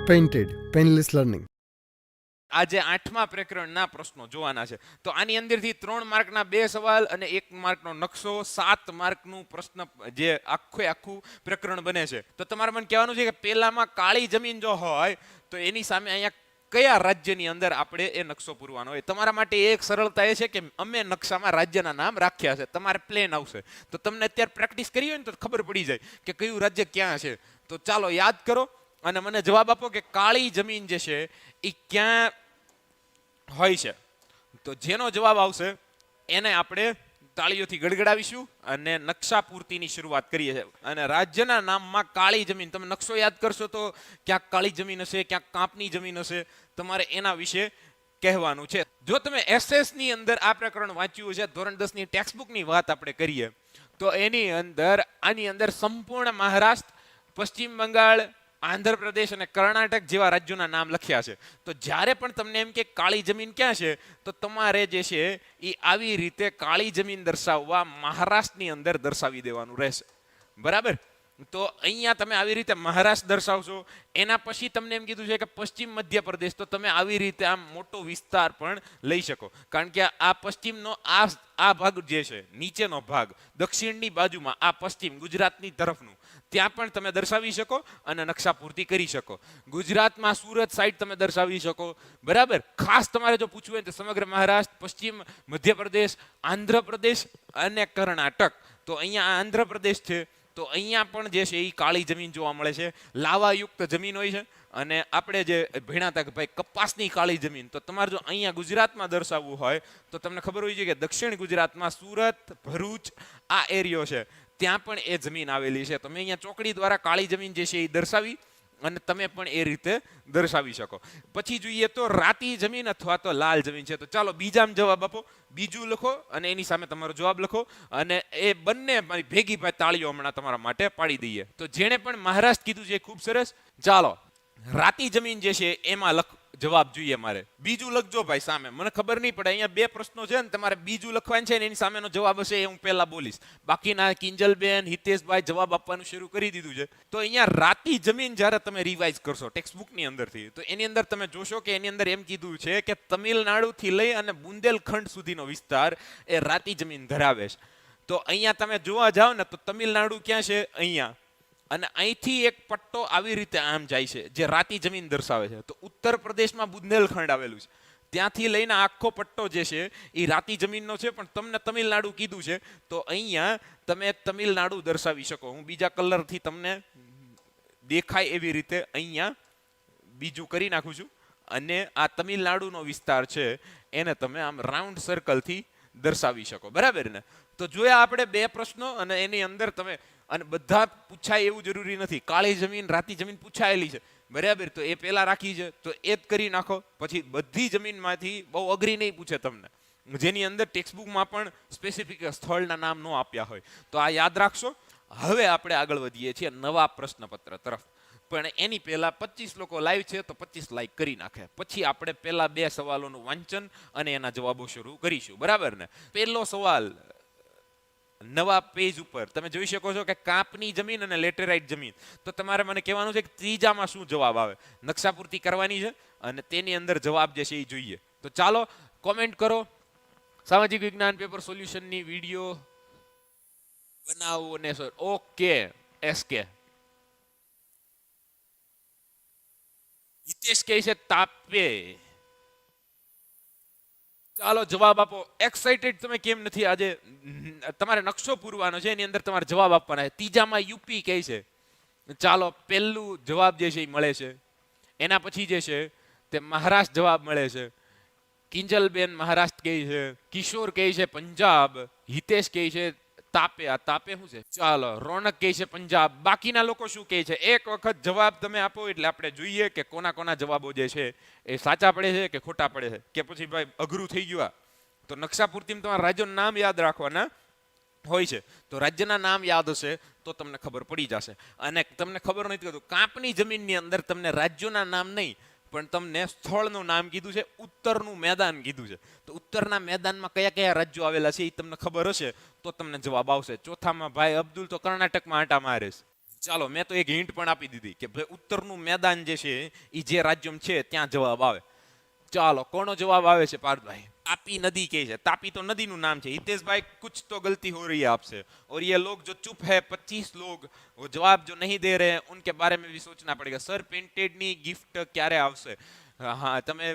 Painted painless learning. આજે 8મા પ્રકરણના પ્રશ્નો જોવાના છે. તો આની અંદરથી 3 માર્કના 2 સવાલ અને 1 માર્કનો નકશો, 7 માર્કનું પ્રશ્ન જે આખું પ્રકરણ બને છે. તો તમારે મને કહેવાનું છે કે પહેલામાં કાળી જમીન જો હોય તો એની સામે અહીંયા કયા રાજ્યની અંદર આપણે એ નકશો પૂરવાનો હોય. તમારા માટે એક સરળતા એ છે કે અમે નકશામાં રાજ્યના નામ રાખ્યા છે. તમારે પ્લેન આવશે તો તમને અત્યારે પ્રેક્ટિસ કરી હોય ને તો ખબર પડી જાય કે કયું રાજ્ય ક્યાં છે. તો ચાલો યાદ કરો અને મને જવાબ આપો કે કાળી જમીન જે છે એ ક્યાં હોય છે. તો જેનો જવાબ આવશે એને આપણે તાળીઓથી ગડગડાવીશું અને નકશા પૂર્તિની શરૂઆત કરીએ છીએ. અને રાજ્યના નામમાં કાળી જમીન, તમે નકશો યાદ કરશો તો ક્યાંક કાળી જમીન હશે, ક્યાંક કાંપની જમીન હશે, તમારે એના વિશે કહેવાનું છે. જો તમે એસએસ ની અંદર આ પ્રકરણ વાંચ્યું છે, ધોરણ 10 ની ટેક્સ્ટબુકની વાત આપણે કરીએ તો એની અંદર આની અંદર સંપૂર્ણ મહારાષ્ટ્ર, પશ્ચિમ બંગાળ, આંધ્રપ્રદેશ અને કર્ણાટક જેવા રાજ્યોના નામ લખ્યા છે. તો જ્યારે પણ તમને એમ કે કાળી જમીન ક્યાં છે તો તમારે જે છે એ આવી રીતે કાળી જમીન દર્શાવવા મહારાષ્ટ્રની અંદર દર્શાવી દેવાનું રહેશે. બરાબર? તો અહીંયા તમે આવી રીતે મહારાષ્ટ્ર દર્શાવશો. એના પછી તમને એમ કીધું છે કે પશ્ચિમ મધ્યપ્રદેશ, તો તમે આવી રીતે આમ મોટો વિસ્તાર પણ લઈ શકો. કારણ કે આ પશ્ચિમનો આ ભાગ જે છે, નીચેનો ભાગ દક્ષિણની બાજુમાં, આ પશ્ચિમ ગુજરાતની તરફનું, ત્યાં પણ તમે દર્શાવી શકો અને નકશા પૂર્તિ કરી શકો. ગુજરાતમાં સુરત સાઈડ તમે દર્શાવી શકો. બરાબર? ખાસ તમારે જો પૂછવું હોય તો સમગ્ર મહારાષ્ટ્ર, પશ્ચિમ મધ્યપ્રદેશ, આંધ્રપ્રદેશ અને કર્ણાટક. તો અહીંયા આંધ્રપ્રદેશ છે તો અહીંયા પણ જે છે એ કાળી જમીન જોવા મળે છે. લાવાયુક્ત જમીન હોય છે. અને આપણે જે ભણ્યા હતા કે ભાઈ કપાસની કાળી જમીન, તો તમારે જો અહીંયા ગુજરાતમાં દર્શાવવું હોય તો તમને ખબર હોય છે કે દક્ષિણ ગુજરાતમાં સુરત, ભરૂચ આ એરિયો છે, ત્યાં પણ એ જમીન આવેલી છે. તો મેં અહીંયા ચોકડી દ્વારા કાળી જમીન જે છે એ દર્શાવી અને તમે પણ એ રીતે દર્શાવી શકો. પછી જોઈએ તો રાતી જમીન અથવા તો લાલ જમીન છે. તો ચાલો બીજામાં જવાબ આપો, બીજું લખો અને એની સામે તમારો જવાબ લખો અને એ બંને મારી ભેગી ભાઈ તાળીઓ હમણાં તમારા માટે પાડી દઈએ. તો જેણે પણ મહારાષ્ટ્ર કીધું છે ખૂબ સરસ. ચાલો રાતી જમીન જે છે એમાં જવાબ જોઈએ મારે. બીજું લખજો ભાઈ સામે, મને ખબર નહીં પડે. અહીંયા 2 પ્રશ્નો છે ને, તમારે બીજું લખવાનું છે ને એની સામેનો જવાબ હશે એ હું પહેલા બોલીશ. બાકીના કિંજલબેન, હિતેશભાઈ જવાબ આપવાનું શરૂ કરી દીધું છે. તો અહીંયા રાતી જમીન જ્યારે તમે રિવાઇઝ કરશો ટેક્સ્ટબુકની અંદરથી તો એની અંદર તમે જોશો કે એની અંદર એમ કીધું છે કે તમિલનાડુથી લઈ અને બુંદેલખંડ સુધીનો વિસ્તાર એ રાતી જમીન ધરાવે છે. તો અહીંયા તમે જોવા જાઓ ને તો તમિલનાડુ ક્યાં છે? અહીંયા. અને અહીંથી એક પટ્ટો આવી રીતે આમ જાય છે જે રાતી જમીન દર્શાવે છે. તો ઉત્તર પ્રદેશમાં બુંદેલખંડ આવેલું છે, ત્યાંથી લઈને આખો પટ્ટો જે છે એ રાતી જમીનનો છે. પણ તમને તમિલનાડુ કીધું છે તો અહીંયા તમે તમિલનાડુ દર્શાવી શકો. હું બીજા કલરથી તમને દેખાય એવી રીતે અહીંયા બીજું કરી નાખું છું. અને આ તમિલનાડુનો વિસ્તાર છે એને તમે આમ રાઉન્ડ સર્કલથી દર્શાવી શકો. બરાબર ને? તો જોયા આપણે 2 પ્રશ્નો અને એની અંદર તમે, અને બધા પૂછાય એવું જરૂરી નથી. કાળી જમીન, રાતી જમીન પૂછાયેલી છે. બરાબર? તો એ પહેલા રાખી છે તો એ જ કરી નાખો. પછી બધી જમીનમાંથી બહુ અઘરી નહીં પૂછે તમને, જેની અંદર ટેક્સ્ટબુકમાં પણ સ્પેસિફિક સ્થળના નામ ન આપ્યા હોય. તો આ યાદ રાખશો. હવે આપણે આગળ વધીએ છીએ નવા પ્રશ્નપત્ર તરફ. પણ એની પહેલા 25 લોકો લાઈવ છે તો 25 લાઈક કરી નાખે. પછી આપણે પહેલા 2 સવાલોનું વાંચન અને એના જવાબો શરૂ કરીશું. બરાબર ને? પહેલો સવાલ નવા પેજ ઉપર તમે જોઈ શકો છો કે કાંપની જમીન અને લેટેરાઇટ જમીન. તો તમારે મને કહેવાનું છે કે ત્રીજામાં શું જવાબ આવે. નકશા પૂર્તિ કરવાની છે અને તેની અંદર જવાબ જે છે એ જોઈએ. તો ચાલો કોમેન્ટ કરો. સામાજિક વિજ્ઞાન પેપર સોલ્યુશનની વિડીયો બનાવો ને સર. Okay SK. હિતેશ કહે છે તાપે. ચાલો જવાબ આપો. એક્સાઇટેડ તમે કેમ નથી? આજે તમારે નકશો પૂરવાનો છે, એની અંદર તમારે જવાબ આપવાના છે. ત્રીજામાં યુપી કહે છે. ચાલો પહેલું જવાબ જે છે એ મળે છે. એના પછી જે છે તે મહારાષ્ટ્ર જવાબ મળે છે. કિંજલબેન મહારાષ્ટ્ર કહે છે, કિશોર કહે છે પંજાબ, હિતેશ કહે છે તાપે. આ તાપે શું છે? ચાલો રોનક કહે છે પંજાબ. બાકીના લોકો શું કહે છે? એક વખત જવાબ તમે આપો એટલે આપણે જોઈએ કે કોના કોના જવાબો જે છે એ સાચા પડે છે કે ખોટા પડે છે. કે પછી ભાઈ અઘરું થઈ ગયું. તો નકશા પૂર્તિમાં તમારા રાજ્યનું નામ યાદ રાખવાના હોય છે. તો રાજ્યના નામ યાદ હશે તો તમને ખબર પડી જશે. અને તમને ખબર નથી તો કાંપની જમીનની અંદર તમને રાજ્યોના નામ નહીં પણ તમને સ્થળનું નામ કીધું છે, ઉત્તરનું મેદાન કીધું છે. તો ઉત્તરના મેદાનમાં કયા કયા રાજ્યો આવેલા છે એ તમને ખબર હશે તો તમને જવાબ આવશે. ચોથામાં ભાઈ અબ્દુલ તો કર્ણાટકમાં આંટા મારે છે. ચાલો મેં તો એક હિન્ટ પણ આપી દીધી કે ભાઈ ઉત્તરનું મેદાન જે છે એ જે રાજ્યમાં છે ત્યાં જવાબ આવે. ચાલો કોનો જવાબ આવે છે પાર્થભાઈ? तापी नदी के है. तापी तो नदी નું नाम है. हितेश भाई कुछ तो गलती हो रही है आपसे. और ये लोग जो चुप है 25 लोग वो जवाब जो नहीं दे रहे हैं उनके बारे में भी सोचना पड़ेगा. सर पेंटेड ની ગિફ્ટ ક્યારે આવશે? હા તમે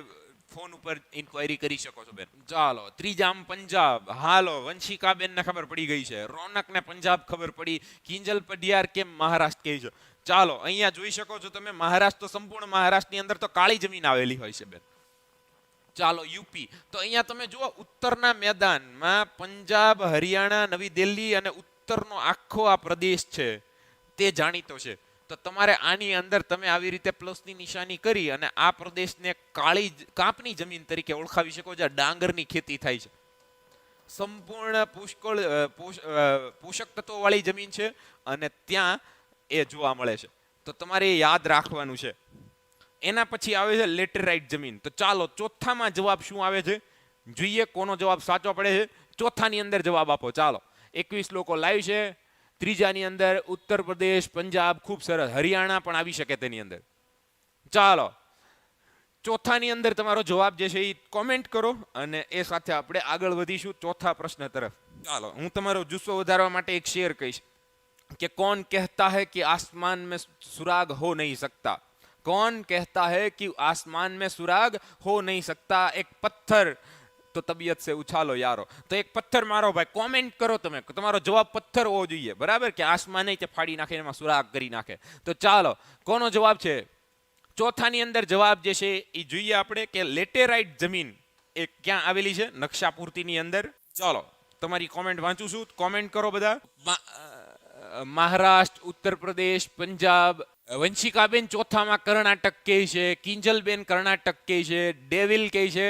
ફોન ઉપર ઇન્ક્વાયરી કરી શકો છો બેન. ચાલો ત્રીજામ પંજાબ. હાલો વંશિકાબેન ને ખબર પડી ગઈ છે. રોનક ને પંજાબ ખબર પડી. કિંજલ પડિયાર કેમ મહારાષ્ટ્ર કહે છે. ચાલો અહીંયા જોઈ શકો છો તમે મહારાષ્ટ્ર તો સંપૂર્ણ મહારાષ્ટ્રની અંદર તો કાળી જમીન આવેલી હોય છે બેન. ચાલો યુપી તો અહીંયા તમે જુઓ ઉત્તરના મેદાનમાં પંજાબ, હરિયાણા, નવી દિલ્હી અને ઉત્તરનો આખો આ પ્રદેશ છે તે જાણીતો છે. તો તમારે આની અંદર તમે આવી રીતે પ્લસની નિશાની કરી અને આ પ્રદેશને કાળી કાપની જમીન તરીકે ઓળખાવી શકો છો. ડાંગરની ખેતી થાય છે. સંપૂર્ણ પુષ્કળ પોષક તત્વો વાળી જમીન છે અને ત્યાં એ જોવા મળે છે. તો તમારે યાદ રાખવાનું છે. એના પછી આવે છે લેટેરાઇટ જમીન. તો ચાલો ચોથામાં જવાબ શું આવે છે જોઈએ કોનો જવાબ સાચો પડે છે. ચોથાની અંદર જવાબ આપો. ચાલો 21 લોકો લાઈવ છે. ત્રીજાની અંદર ઉત્તર પ્રદેશ, પંજાબ, ખૂબ સરસ. હરિયાણા પણ આવી શકે તેની અંદર. ચાલો ચોથાની અંદર તમારો જવાબ જે છે એ કોમેન્ટ કરો અને એ સાથે આપણે આગળ વધીશું ચોથા પ્રશ્ન તરફ. ચાલો હું તમારો જુસ્સો વધારવા માટે એક શેર કહીશ कि कौन कहता है कि आसमान में सुराग हो नहीं सकता. कौन कहता है कि आसमान में सुराग हो नहीं सकता. एक पत्थर तो तबीयत से उछालो यारो. तो एक पत्थर मारो भाई. कमेंट करो તમે તમારો જવાબ પથ્થર હોવો જોઈએ બરાબર કે આસમાન નહીં તે ફાડી નાખે એમાં સુરાગ કરી નાખે. તો ચાલો કોનો જવાબ છે ચોથાની અંદર જવાબ જે છે એ જોઈએ આપણે કે લેટેરાઇટ જમીન એ ક્યાં આવેલી છે નકશાપૂર્તિની અંદર. ચાલો તમારી કોમેન્ટ વાંચું છું. કોમેન્ટ કરો બધા. મહારાષ્ટ્ર, ઉત્તર પ્રદેશ, પંજાબ. વંશિકાબેન ચોથામાં કર્ણાટક કહે છે. કિંજલબેન કર્ણાટક કહે છે. ડેવિલ કહે છે.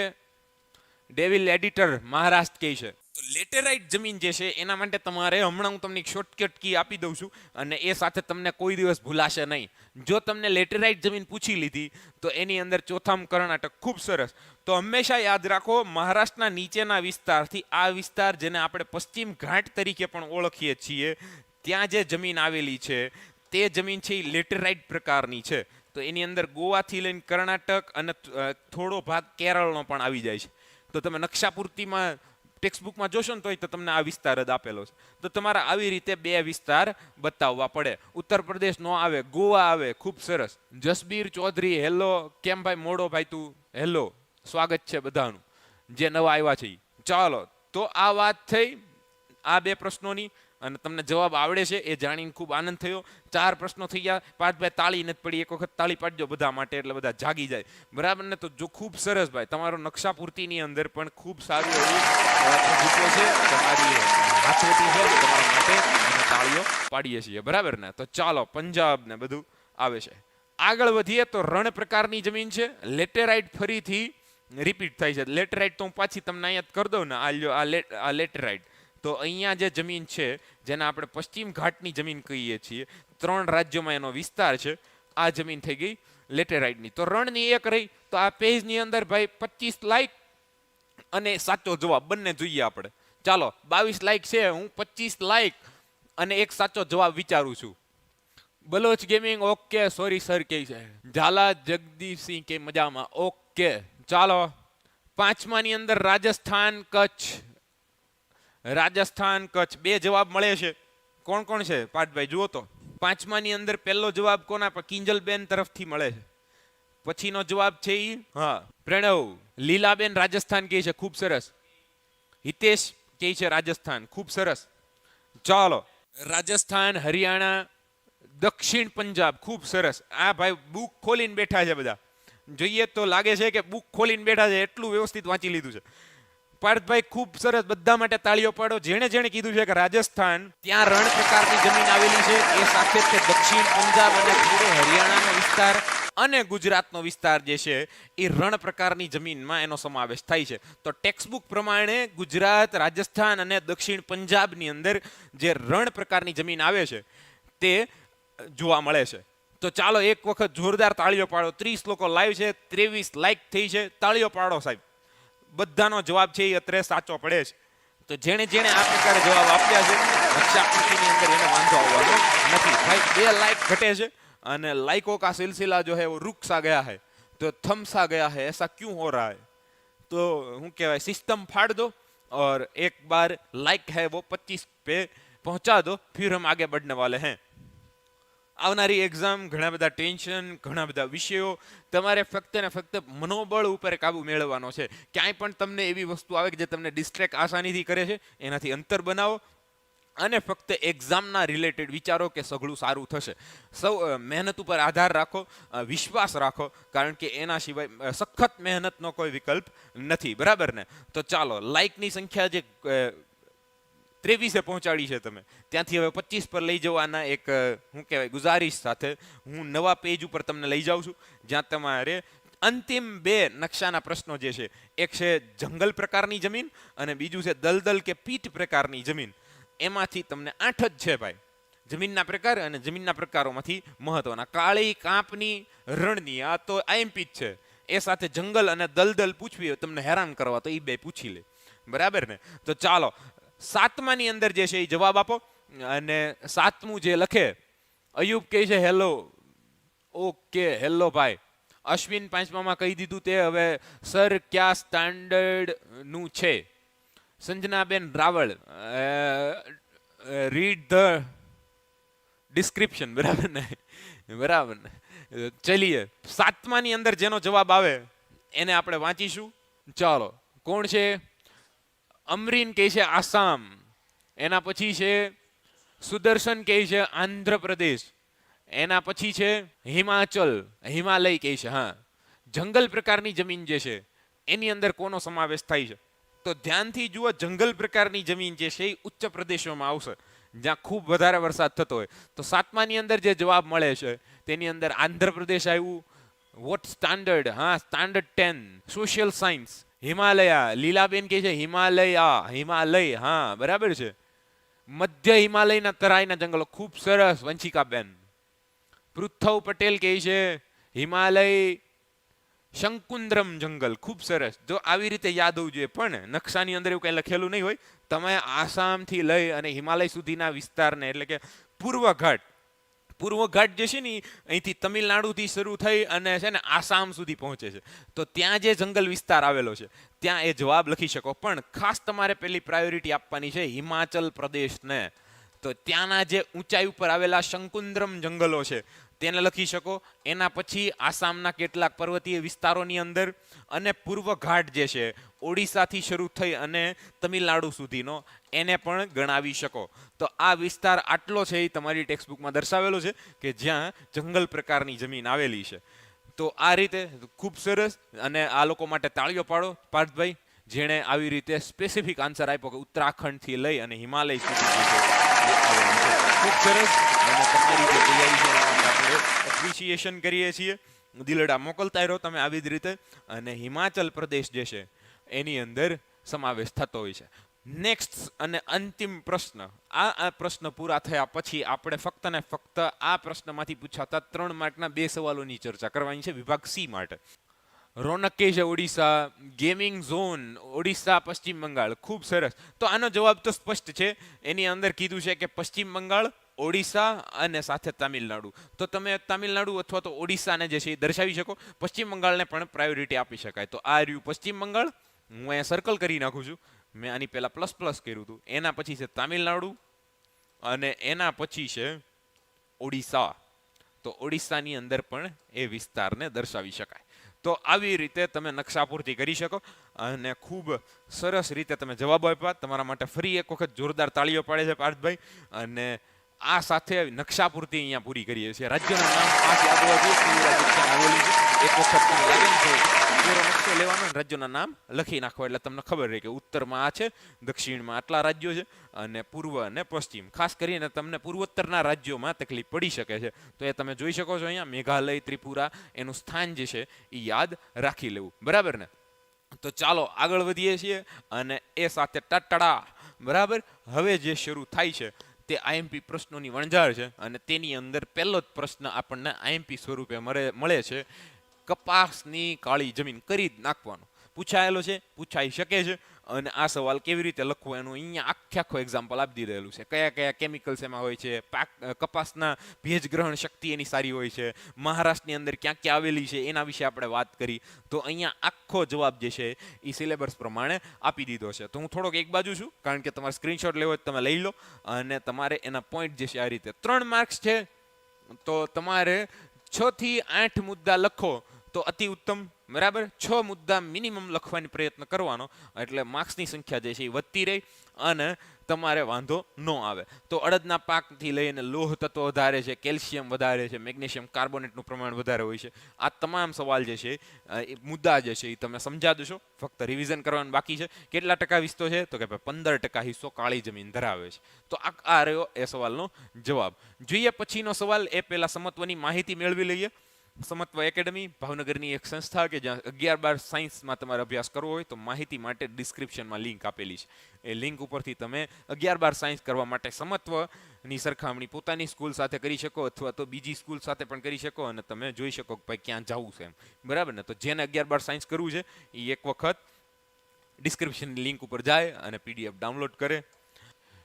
ડેવિલ એડિટર મહારાષ્ટ્ર કહે છે. તો લેટેરાઇટ જમીન જે છે એના માટે તમારે હમણાં હું તમને શોર્ટકટ કી આપી દઉં છું અને એ સાથે તમને કોઈ દિવસ ભૂલાશે નહીં. જો તમને લેટેરાઇટ જમીન પૂછી લીધી તો એની અંદર ચોથામાં કર્ણાટક. ખૂબ સરસ. તો હંમેશા યાદ રાખો મહારાષ્ટ્રના નીચેના વિસ્તારથી આ વિસ્તાર જેને આપણે પશ્ચિમ ઘાટ તરીકે પણ ઓળખીએ છીએ ત્યાં જે જમીન આવેલી છે તે જમીન છે એ લેટેરાઇટ પ્રકારની છે. તો એની અંદર ગોવાથી લઈને કર્ણાટક અને થોડો ભાગ કેરળનો પણ આવી જાય છે. તો તમે નકશાપૂર્તિમાં ટેક્સ્ટબુકમાં જોશો ને તોય તો તમને આ વિસ્તાર જ આપેલો છે. તો તમારે આવી રીતે બે વિસ્તાર બતાવવા પડે. ઉત્તર પ્રદેશ નો આવે, ગોવા આવે. ખૂબ સરસ. જસબીર ચૌધરી હેલો. કેમ ભાઈ મોડો ભાઈ તું? હેલો, સ્વાગત છે બધાનું જે નવા આવ્યા છે. ચાલો તો આ વાત થઈ આ બે પ્રશ્નોની અને તમને જવાબ આવડે છે એ જાણીને ખૂબ આનંદ થયો. 4 પ્રશ્નો થઈ ગયા. પાર્થભાઈ તાળી નથી પડી. એક વખત તાળી પાડજો બધા માટે એટલે બધા જાગી જાય બરાબર ને. તો જો ખૂબ સરસ ભાઈ તમારો નકશાપૂર્તિની અંદર પણ ખૂબ સારું એવું પ્રભુત્વ છે. તમારી હાથવટી છે તમારા માટે અને તાળીઓ પાડીએ છીએ બરાબર ને. તો ચાલો પંજાબ ને બધું આવે છે. આગળ વધીએ તો રણ પ્રકારની જમીન છે. લેટેરાઇટ ફરીથી રિપીટ થાય છે. લેટેરાઇટ તો હું પાછી તમને અહીંયા કરી દઉં ને. આ લેટેરાઇટ તો અહીંયા જે જમીન છે જેને આપણે પશ્ચિમ ઘાટની જમીન કહીએ છીએ 3 રાજ્યોમાં એનો વિસ્તાર છે. આ જમીન થઈ ગઈ લેટેરાઇટની. તો રણની એક રહી. તો આ પેજની અંદર ભાઈ 25 લાઈક અને સાચો જવાબ બંને જોઈએ આપણે. ચાલો 22 લાઈક છે. હું 25 લાઈક અને એક સાચો જવાબ વિચારું છું. Baloch gaming okay. Sorry sir કે છે. ઝાલા જગદીપસિંહ કે મજામાં ઓકે. ચાલો પાંચમાની અંદર રાજસ્થાન, કચ્છ. રાજસ્થાન, કચ્છ. 2 જવાબ મળે છે. કોણ કોણ છે પાર્થભાઈ જુઓ તો. પાંચમાની અંદર પહેલો જવાબ કોના પર? કિંજલબેન તરફથી મળે છે. પછીનો જવાબ છે ઈ હા પ્રણવ. લીલાબેન રાજસ્થાન કહે છે. ખૂબ સરસ. હિતેશ કહે છે રાજસ્થાન. ખૂબ સરસ. ચાલો રાજસ્થાન, હરિયાણા, દક્ષિણ પંજાબ. ખૂબ સરસ. આ ભાઈ બુક ખોલીને બેઠા છે બધા. જોઈએ તો લાગે છે કે બુક ખોલીને બેઠા છે એટલું વ્યવસ્થિત વાંચી લીધું છે. પાર્થભાઈ ખૂબ સરસ. બધા માટે તાળીઓ પાડો. જેણે જેણે કીધું છે કે રાજસ્થાન ત્યાં રણ પ્રકારની જમીન આવેલી છે એ સાથે જ દક્ષિણ પંજાબ અને થોડો હરિયાણાનો વિસ્તાર અને ગુજરાતનો વિસ્તાર જે છે એ રણ પ્રકારની જમીનમાં એનો સમાવેશ થાય છે. તો ટેક્સ્ટબુક પ્રમાણે ગુજરાત, રાજસ્થાન અને દક્ષિણ પંજાબની અંદર જે રણ પ્રકારની જમીન આવે છે તે જોવા મળે છે. તો ચાલો એક વખત જોરદાર તાળીઓ પાડો. 30 લોકો લાઈવ છે. 23 લાઈક થઈ છે. તાળીઓ પાડો સાહેબ. બધાનો જવાબ છે એ અત્યારે સાચો પડે છે. તો જેણે જેણે આ પ્રકારે જવાબ આપ્યા છે નકશાકૃતિની અંદર એને વાંધો આવવાનો નથી ભાઈ 2 લાइक घटे છે અને लाइकों का सिलसिला जो है वो रुक सा गया है तो थम सा गया है ऐसा क्यों हो रहा है तो હું કહેવાય સિસ્ટમ फाड़ दो और एक बार लाइक है वो 25 पे पहुंचा दो फिर हम आगे बढ़ने वाले हैं આવનારી એક્ઝામ ઘણા બધા ટેન્શન ઘણા બધા વિષયો તમારે ફક્ત ને ફક્ત મનોબળ ઉપર કાબુ મેળવવાનો છે ક્યાંય પણ તમને એવી વસ્તુ આવે કે જે તમને ડિસ્ટ્રેક્ટ આસાનીથી કરે છે એનાથી અંતર બનાવો અને ફક્ત એક્ઝામના રિલેટેડ વિચારો કે સઘળું સારું થશે સૌ મહેનત ઉપર આધાર રાખો વિશ્વાસ રાખો કારણ કે એના સિવાય સખત મહેનતનો કોઈ વિકલ્પ નથી બરાબર ને તો ચાલો લાઇકની સંખ્યા જે 23 પહોંચાડી છે તમે ત્યાંથી હવે 25 પર લઈ જવાના એક હું કહેવાય ગુજારિશ સાથે હું નવા પેજ ઉપર તમને લઈ જાઉં છું જ્યાં તમારે અંતિમ 2 નકશાના પ્રશ્નો જે છે એક છે જંગલ પ્રકારની જમીન અને બીજું છે દલદલ કે પીટ પ્રકારની જમીન એમાંથી તમને 8 જ છે ભાઈ જમીનના પ્રકાર અને જમીનના પ્રકારોમાંથી મહત્વના કાળી કાંપની રણની આ તો આઈએમપી જ છે એ સાથે જંગલ અને દલદલ પૂછવી તમને હેરાન કરવા તો એ બે પૂછી લે બરાબર ને તો ચાલો 7માની અંદર જે છે એ જવાબ આપો અને 7મું જે લખે અયુબ કહે છે હેલો ઓકે હેલો ભાઈ અશ્વિન 5મામાં કહી દીધું તે હવે સર ક્યાં સ્ટાન્ડર્ડ નું છે Sanjanaben Raval read the description બરાબર ને બરાબર ને ચલીએ 7માની અંદર જેનો જવાબ આવે એને આપણે વાંચીશું ચાલો કોણ છે અમરીન કહે છે આસામ એના પછી છે સુદર્શન કહે છે આંધ્રપ્રદેશ એના પછી છે હિમાચલ હિમાલય કહે છે હા જંગલ પ્રકારની જમીન જે છે એની અંદર કોનો સમાવેશ થાય છે તો ધ્યાનથી જુઓ જંગલ પ્રકારની જમીન જે છે એ ઉચ્ચ પ્રદેશોમાં આવશે જ્યાં ખૂબ વધારે વરસાદ થતો હોય તો 7માની અંદર જે જવાબ મળે છે તેની અંદર આંધ્રપ્રદેશ આવ્યું વોટ સ્ટાન્ડર્ડ હા standard 10 social science Himalaya Lilaben કહે છે હિમાલય હા બરાબર છે મધ્ય હિમાલયના તરાઈના જંગલો ખૂબ સરસ વંશિકાબેન પૃથ્વ પટેલ કહે છે હિમાલય શંકુન્દ્રમ જંગલ ખૂબ સરસ જો આવી રીતે યાદ હોવું જોઈએ પણ નકશાની અંદર એવું કંઈ લખેલું નહીં હોય તમે આસામથી લઈ અને હિમાલય સુધીના વિસ્તારને એટલે કે પૂર્વ ઘાટ જે છે ને અહીંથી તમિલનાડુથી શરૂ થઈ અને છે ને આસામ સુધી પહોંચે છે તો ત્યાં જે જંગલ વિસ્તાર આવેલો છે ત્યાં એ જવાબ લખી શકો પણ ખાસ તમારે પેલી પ્રાયોરિટી આપવાની છે હિમાચલ પ્રદેશને તો ત્યાંના જે ઊંચાઈ ઉપર આવેલા શંકુન્દ્રમ જંગલો છે તેને લખી શકો એના પછી આસામના કેટલાક પર્વતીય વિસ્તારોની અંદર અને પૂર્વ ઘાટ જે છે ઓડિશાથી શરૂ થઈ અને તમિલનાડુ સુધીનો એને પણ ગણાવી શકો તો આ વિસ્તાર આટલો છે એ તમારી ટેક્સ્ટબુકમાં દર્શાવેલો છે કે જ્યાં જંગલ પ્રકારની જમીન આવેલી છે તો આ રીતે ખૂબ સરસ અને આ લોકો માટે તાળીઓ પાડો પાર્થભાઈ જેણે આવી રીતે સ્પેસિફિક આન્સર આપ્યો કે ઉત્તરાખંડથી લઈ અને હિમાલય સુધી ખૂબ સરસ અને તમારી જે તૈયારી છે આપણે એપ્રિશિએશન કરીએ છીએ દિલડા મોકલતા રહો તમે આવી જ રીતે અને હિમાચલ પ્રદેશ જે છે એની અંદર સમાવેશ થતો હોય છે નેક્સ્ટ અને અંતિમ પ્રશ્ન આ પ્રશ્ન પૂરા થયા પછી આપણે ફક્ત ને ફક્ત આ પ્રશ્નમાંથી પૂછાતા 3 માર્કના 2 સવાલોની ચર્ચા કરવાની છે વિભાગ સી માટે રોનક કહે છે ઓડિશા ગેમિંગ ઝોન ઓડિશા પશ્ચિમ બંગાળ ખૂબ સરસ તો આનો જવાબ તો સ્પષ્ટ છે એની અંદર કીધું છે કે પશ્ચિમ બંગાળ ઓડિશા અને સાથે તામિલનાડુ તો તમે તામિલનાડુ અથવા તો ઓડિશાને જે છે એ દર્શાવી શકો પશ્ચિમ બંગાળને પણ પ્રાયોરિટી આપી શકાય તો આ રહ્યું પશ્ચિમ બંગાળ હું અહીંયા સર્કલ કરી નાખું છું મેં આની પહેલા પ્લસ કર્યું હતું એના પછી છે તામિલનાડુ અને એના પછી છે ઓડિશા તો ઓડિશાની અંદર પણ એ વિસ્તારને દર્શાવી શકાય તો આવી રીતે તમે નકશા પૂર્તિ કરી શકો અને ખૂબ સરસ રીતે તમે જવાબ આપ્યા તમારા માટે ફરી એક વખત જોરદાર તાળીઓ પાડે છે પાર્થભાઈ અને આ સાથે નકશા પૂર્તિ અહીંયા પૂરી કરીએ છીએ રાજ્યનું નામ 5 યાદ હોવા જોઈએ આવેલું છે એક વખત તમને લાગે ને પૂરો નકશો લેવાનો રાજ્યોના નામ લખી નાખો એટલે તમને ખબર રહે કે ઉત્તરમાં આ છે દક્ષિણમાં આટલા રાજ્યો છે અને પૂર્વ અને પશ્ચિમ ખાસ કરીને તમને પૂર્વોત્તરના રાજ્યોમાં તકલીફ પડી શકે છે તો એ તમે જોઈ શકો છો અહીંયા મેઘાલય ત્રિપુરા એનું સ્થાન જે છે એ યાદ રાખી લેવું બરાબર ને તો ચાલો આગળ વધીએ છીએ અને એ સાથે ટટડા બરાબર હવે જે શરૂ થાય છે તે આઈએમપી પ્રશ્નોની વણઝાર છે અને તેની અંદર પહેલો જ પ્રશ્ન આપણને આઈએમપી સ્વરૂપે મળે છે કપાસની કાળી જમીન કરી જ નાખવાનું પૂછાયેલો છે પૂછાઈ શકે છે અને આ સવાલ કેવી રીતે લખવો એનું અહીંયા આખો એક્ઝામ્પલ આપી દીધેલું છે. કયા કયા કેમિકલ્સ એમાં હોય છે, કપાસના ભેજ ગ્રહણ શક્તિ એની સારી હોય છે, મહારાષ્ટ્રની અંદર ક્યાં ક્યાં આવેલી છે એના વિશે આપણે વાત કરી. તો અહીંયા આખો જવાબ જે છે એ સિલેબસ પ્રમાણે આપી દીધો છે. તો હું થોડોક એક બાજુ છું, કારણ કે તમારે સ્ક્રીનશોટ લેવો હોય તમે લઈ લો, અને તમારે એના પોઈન્ટ જે છે આ રીતે 3 માર્ક્સ છે. તો તમારે 6 થી 8 મુદ્દા લખો તો અતિ ઉત્તમ, બરાબર. 6 મુદ્દા મિનિમમ લખવાની પ્રયત્ન કરવાનો, એટલે માર્ક્સની સંખ્યા જે છે એ વધતી રહે અને તમારે વાંધો ન આવે. તો અડદના પાકથી લઈને લોહ તત્વ વધારે છે, કેલ્શિયમ વધારે છે, મેગ્નેશિયમ કાર્બોનેટનું પ્રમાણ વધારે હોય છે. આ તમામ સવાલ જે છે એ મુદ્દા જે છે એ તમે સમજા દો. ફક્ત રિવિઝન કરવાનું બાકી છે. કેટલા ટકા હિસ્સો છે? તો કે 15% હિસ્સો કાળી જમીન ધરાવે છે. તો આ રહ્યો એ સવાલનો જવાબ. જોઈએ પછીનો સવાલ. એ પહેલા સમત્વની માહિતી મેળવી લઈએ. સમત્વ એકેડમી ભાવનગરની એક સંસ્થા કે જ્યાં 11-12 સાયન્સમાં તમારે અભ્યાસ કરવો હોય તો માહિતી માટે ડિસ્ક્રિપ્શનમાં લિંક આપેલી છે. એ લિંક ઉપરથી તમે 11-12 સાયન્સ કરવા માટે સમત્વની સરખામણી પોતાની સ્કૂલ સાથે કરી શકો, અથવા તો બીજી સ્કૂલ સાથે પણ કરી શકો, અને તમે જોઈ શકો કે ભાઈ ક્યાં જવું છે એમ, બરાબર ને. તો જેને 11-12 સાયન્સ કરવું છે એ એક વખત ડિસ્ક્રિપ્શનની લિંક ઉપર જાય અને PDF ડાઉનલોડ કરે.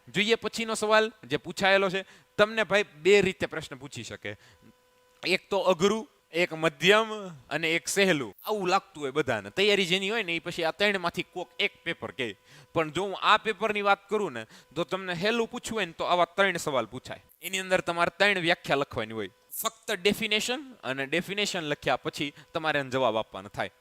જોઈએ પછીનો સવાલ જે પૂછાયેલો છે. તમને ભાઈ 2 રીતે પ્રશ્ન પૂછી શકે. એક તો અઘરું, એક મધ્યમ અને એક સહેલું. આવું લાગતું હોય બધાને. તૈયારી જેની હોય ને એ પછી આ 3માંથી કોક એક પેપર કહે. પણ જો હું આ પેપરની વાત કરું ને તો તમને સહેલું પૂછવું હોય ને તો આવા 3 સવાલ પૂછાય. એની અંદર તમારે 3 વ્યાખ્યા લખવાની હોય. ફક્ત ડેફિનેશન, અને ડેફિનેશન લખ્યા પછી તમારે એને જવાબ આપવાનો થાય.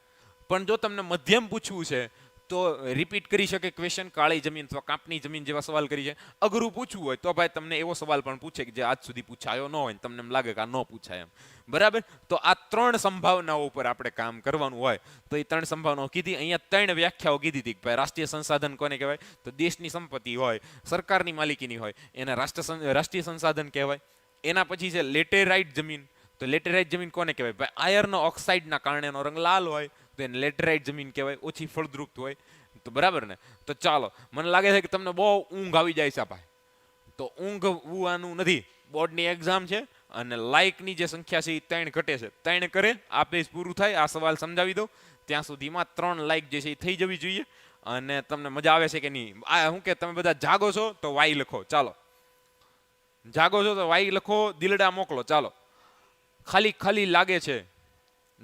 પણ જો તમને મધ્યમ પૂછવું છે તો રિપીટ કરી શકે ક્વેશ્ચન, કાળી જમીન અથવા કાપની જમીન જેવા સવાલ કરી છે. અઘરું પૂછવું હોય તો ભાઈ તમને એવો સવાલ પણ પૂછે કે જે આજ સુધી પૂછાયો ન હોય ને તમને એમ લાગે કે આ ન પૂછાય એમ, બરાબર. તો આ 3 સંભાવનાઓ ઉપર આપણે કામ કરવાનું હોય. તો એ 3 સંભાવનાઓ કીધી. અહીંયા 3 વ્યાખ્યાઓ કીધી હતી કે ભાઈ રાષ્ટ્રીય સંસાધન કોને કહેવાય? તો દેશની સંપત્તિ હોય, સરકારની માલિકીની હોય એને રાષ્ટ્રીય સંસાધન કહેવાય. એના પછી છે લેટેરાઇટ જમીન. તો લેટેરાઇટ જમીન કોને કહેવાય? ભાઈ આયર્ન ઓક્સાઇડના કારણે એનો રંગ લાલ હોય તો એને લેટેરાઇટ જમીન કહેવાય, ઓછી ફળદ્રુપ હોય. તો બરાબર ને. તો ચાલો, મને લાગે છે કે તમને બહુ ઊંઘ આવી જાય છે ભાઈ. તો ઊંઘ આવવાનું નથી. બોર્ડની એક્ઝામ છે અને લાઇકની જે સંખ્યા છે એ 3 ઘટે છે. 3 કરે આ પેજ પૂરું થાય, આ સવાલ સમજાવી દો ત્યાં સુધીમાં 3 લાઇક જે છે એ થઈ જવી જોઈએ. અને તમને મજા આવે છે કે નહીં? આ શું કે તમે બધા જાગો છો તો વાય લખો. ચાલો, જાગો છો તો વાય લખો, દિલડા મોકલો. ચાલો, ખાલી લાગે છે.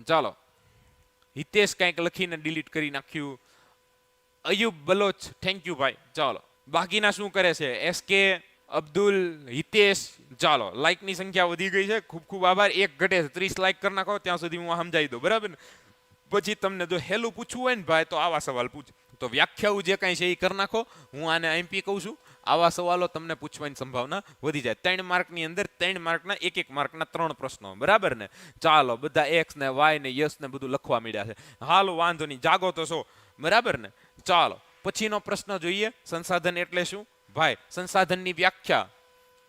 ચાલો, હિતેશ કંઈક લખીને ડિલીટ કરી નાખ્યું. અયુબ બલોચ, થેન્ક યુ ભાઈ. ચાલો, બાકીના શું કરે છે? SK, અબ્દુલ, હિતેશ. ચાલો, લાઇકની સંખ્યા વધી ગઈ છે. ખૂબ ખૂબ આભાર. 1 ઘટે છે. 30 લાઇક કરી નાખો ત્યાં સુધી હું સમજાવી દઉં, બરાબર ને. પછી તમને જો હેલું પૂછવું હોય ને ભાઈ તો આવા સવાલ પૂછ. તો વ્યાખ્યાઓ જે કાંઈ છે એ કરી નાખો. હું આને MP કહું છું. આવા સવાલો તમને પૂછવાની સંભાવના વધી જાય. 3 માર્કની અંદર 3 માર્કના 1-1 માર્કના 3 પ્રશ્નો, બરાબર ને. ચાલો, બધા X ને Y ને યસ ને બધું લખવા મળ્યા છે. હાલો, વાંધો નહીં, જાગો તો છો, બરાબર ને. ચાલો, પછીનો પ્રશ્ન જોઈએ. સંસાધન એટલે શું? ભાઈ સંસાધનની વ્યાખ્યા,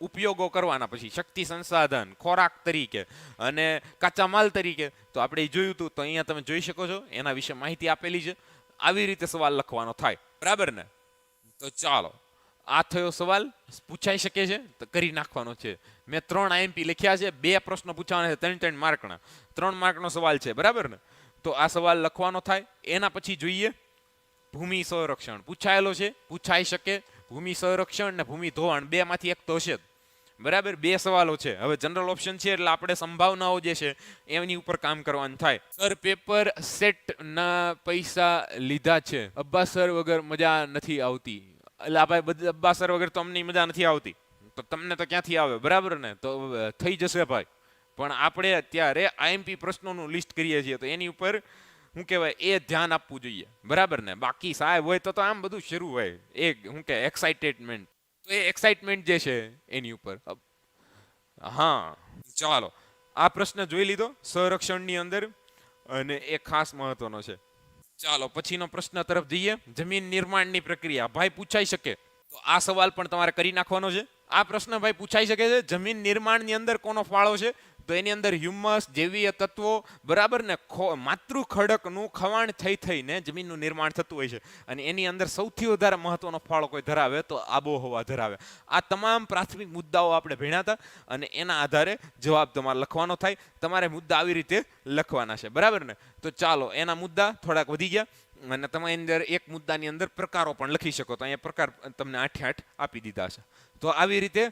ઉપયોગો કરવાના. પછી શક્તિ સંસાધન, ખોરાક તરીકે અને કાચા માલ તરીકે. તો આપણે જોયું હતું, તો અહીંયા તમે જોઈ શકો છો એના વિશે માહિતી આપેલી છે. આવી રીતે સવાલ લખવાનો થાય, બરાબર ને. તો ચાલો, આ થયો સવાલ. પૂછાઈ શકે છે તો કરી નાખવાનો છે. મેં 3 IMP લખ્યા છે. 2 પ્રશ્નો પૂછવાના છે 3-3 માર્કના. 3 માર્કનો સવાલ છે, બરાબર ને. તો આ સવાલ લખવાનો થાય. એના પછી જોઈએ ભૂમિ સંરક્ષણ. પૂછાયેલો છે, પૂછાઈ શકે. ભૂમિ સંરક્ષણ ને ભૂમિ ધોવાણ 2 માંથી એક તો છે, બરાબર. 2 સવાલો છે. હવે જનરલ ઓપ્શન છે એટલે આપણે સંભાવનાઓ જે છે એની ઉપર કામ કરવાનું થાય. સર, પેપર સેટ ના પૈસા લીધા છે. અબ્બા સર વગર મજા નથી આવતી. એટલે આ ભાઈ અબ્બા સર વગર તો અમને મજા નથી આવતી. તો તમને તો ક્યાંથી આવે, બરાબર ને. તો થઈ જશે ભાઈ. પણ આપણે અત્યારે IMP પ્રશ્નોનું લિસ્ટ કરીએ છીએ તો એની ઉપર શું કહેવાય એ ધ્યાન આપવું જોઈએ, બરાબર ને. બાકી સાહેબ હોય તો આમ બધું શરૂ હોય શું કે એક્સાઇટેડમેન્ટ. તો એ એક્સાઇટમેન્ટ જે છે એની ઉપર. હા, ચાલો, આ પ્રશ્ન જોઈ લીધો સંરક્ષણની અંદર, અને એ ખાસ મહત્વનો છે. ચાલો, પછીનો પ્રશ્ન તરફ જઈએ. જમીન નિર્માણની પ્રક્રિયા ભાઈ પૂછાઈ શકે. તો આ સવાલ પણ તમારે કરી નાખવાનો છે. આ પ્રશ્ન ભાઈ પૂછાઈ શકે છે. જમીન નિર્માણની અંદર કોનો ફાળો છે? તો એની અંદર હ્યુમસ, જૈવીય તત્વો, બરાબર ને. માતૃ ખડકનું ખવાણ થઈને જમીનનું નિર્માણ થતું હોય છે. અને એની અંદર સૌથી વધારે મહત્વનો ફાળો કોઈ ધરાવે તો આબોહવા ધરાવે. આ તમામ પ્રાથમિક મુદ્દાઓ આપણે ભણ્યા હતા અને એના આધારે જવાબ તમારે લખવાનો થાય. તમારે મુદ્દા આવી રીતે લખવાના છે, બરાબર ને. તો ચાલો, એના મુદ્દા થોડાક વધી ગયા. અને તમે અંદર એક મુદ્દાની અંદર પ્રકારો પણ લખી શકો. તો અહીંયા પ્રકાર તમને 8 આપી દીધા છે. તો આવી રીતે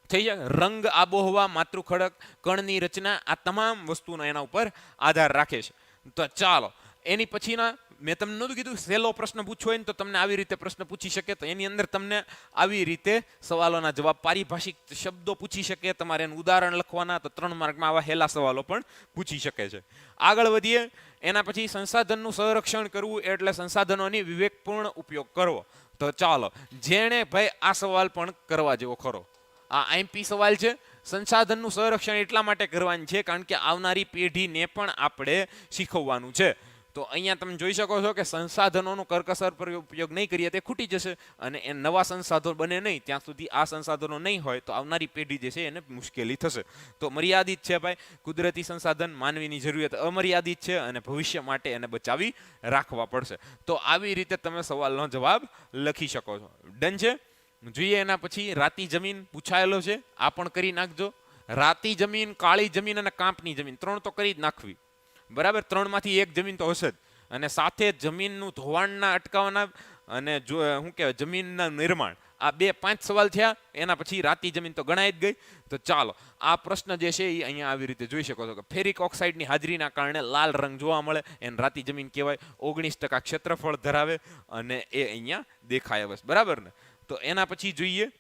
થઈ જાય. રંગ, આબોહવા, માતૃખડક, કણની રચના, આ તમામ વસ્તુનો એના ઉપર આધાર રાખે છે. તો ચાલો એની પછીના મેં તમને નહોતું કીધું સહેલો પ્રશ્ન પૂછવો હોય ને તો તમને આવી રીતે પ્રશ્ન પૂછી શકે. તો એની અંદર તમને આવી રીતે સવાલોના જવાબ, પારિભાષિક શબ્દો પૂછી શકે, તમારે એનું ઉદાહરણ લખવાના. તો 3 માર્કમાં આવા હેલા સવાલો પણ પૂછી શકે છે. આગળ વધીએ. એના પછી સંસાધનનું સંરક્ષણ કરવું એટલે સંસાધનોની વિવેકપૂર્ણ ઉપયોગ કરવો. તો ચાલો જેણે ભાઈ આ સવાલ પણ કરવા જેવો ખરો. આ આઈએમપી સવાલ છે. સંસાધનનું સંરક્ષણ એટલા માટે કરવાનું છે કારણ કે આવનારી પેઢીને પણ આપણે શીખવવાનું છે. તો અહીંયા તમે જોઈ શકો છો કે સંસાધનોનો કરકસર પર ઉપયોગ નહીં કરીએ તે ખૂટી જશે અને એ નવા સંસાધનો બને નહીં ત્યાં સુધી આ સંસાધનો નહીં હોય તો આવનારી પેઢી જે છે એને મુશ્કેલી થશે. તો મર્યાદિત છે ભાઈ કુદરતી સંસાધન, માનવીની જરૂરિયાત અમર્યાદિત છે અને ભવિષ્ય માટે એને બચાવી રાખવા પડશે. તો આવી રીતે તમે સવાલનો જવાબ લખી શકો છો. ડન છે. જોઈએ એના પછી રાતી જમીન પૂછાયેલો છે, આ પણ કરી નાખજો. રાતી જમીન, કાળી જમીન અને કાંપની જમીન 3 તો કરી જ નાખવી. બરાબર, 3માંથી 1 જમીન તો હશે જ. અને સાથે જમીનનું ધોવાણના અટકાવવાના અને જો શું કહેવાય જમીનના નિર્માણ, આ 5 સવાલ થયા. એના પછી રાતી જમીન તો ગણાય જ ગઈ. તો ચાલો આ પ્રશ્ન જે છે એ અહીંયા આવી રીતે જોઈ શકો છો કે ફેરિક ઓક્સાઇડની હાજરીના કારણે લાલ રંગ જોવા મળે એને રાતી જમીન કહેવાય. 19% ક્ષેત્રફળ ધરાવે અને એ અહીંયા દેખાય બસ. બરાબર ને. તો એના પછી જોઈએ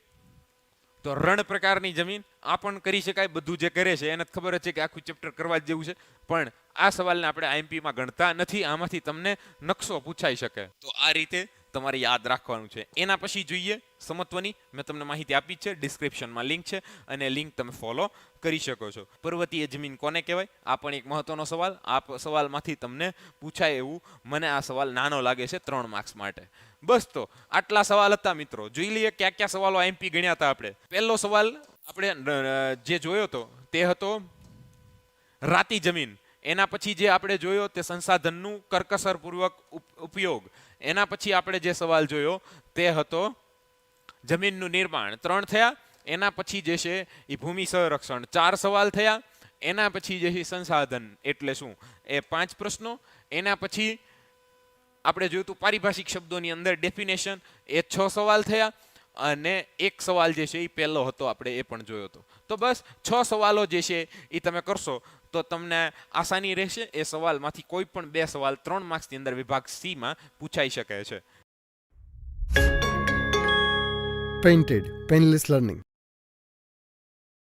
તો રણ પ્રકારની જમીન, આ પણ કરી શકાય. બધું જે કરે છે એને ખબર જ છે કે આખું ચેપ્ટર કરવા જ જેવું છે. પણ આ સવાલને આપણે આઈએમપીમાં ગણતા નથી. આમાંથી તમને નકશો પૂછાઈ શકે. તો આ રીતે તમારે યાદ રાખવાનું છે. એના પછી જોઈએ સમત્વની. મેં તમને માહિતી આપી છે, ડિસ્ક્રિપ્શનમાં લિંક છે અને લિંક તમે ફોલો કરી શકો છો. પર્વતીય જમીન કોને કહેવાય? આ પણ એક મહત્વનો સવાલ. આ સવાલમાંથી તમને પૂછાય એવું મને આ સવાલ નાનો લાગે છે 3 માર્ક્સ માટે. બસ તો આટલા સવાલ હતા મિત્રો. જોઈ લઈએ કયા કયા સવાલો આઈએમપી ગણ્યા હતા આપણે. પહેલો સવાલ આપણે જે જોયો હતો તે હતો રાતી જમીન. એના પછી જે આપણે જોયો તે સંસાધનનું કરકસરપૂર્વક ઉપયોગ. એના પછી આપણે જે સવાલ જોયો તે હતો જમીનનું નિર્માણ. 3 થયા. એના પછી જે છે એ ભૂમિ સંરક્ષણ. 4 સવાલ થયા. એના પછી જે છે સંસાધન એટલે શું એ 5 પ્રશ્નો. એના પછી આપણે જોયું હતું પારિભાષિક શબ્દોની અંદર ડેફિનેશન, એ 6 સવાલ થયા. અને 1 સવાલ જે છે એ પહેલો હતો આપણે એ પણ જોયો હતો. તો બસ 6 સવાલો જે છે એ તમે કરશો તો તમને આસાની રહેશે. એ સવાલમાંથી કોઈ પણ 2 સવાલ 3 માર્ક્સની અંદર વિભાગ સી માં પૂછાઈ શકે છે. Painted, Painless Learning.